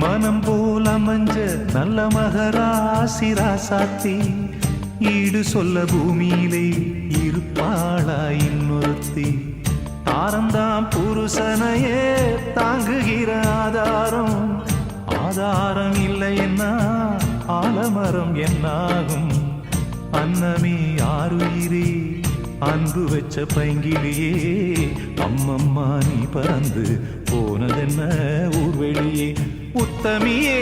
மனம் போல் அமைஞ்ச நல்ல மகராசி ராசாத்தி ஈடு சொல்ல பூமியிலே இருப்பாளா இன்னொருத்தி தாரந்தாம் புருஷனையே தாங்குகிற ஆதாரம் ஆதாரம் இல்லை என்ன ஆலமரம் என்னாகும் அன்னமே ஆறுயிரே அன்பு வச்ச பைங்கிலியே அம்மம்மா நீ பறந்து போனதென்ன ஊர்வெளியே உத்தமியே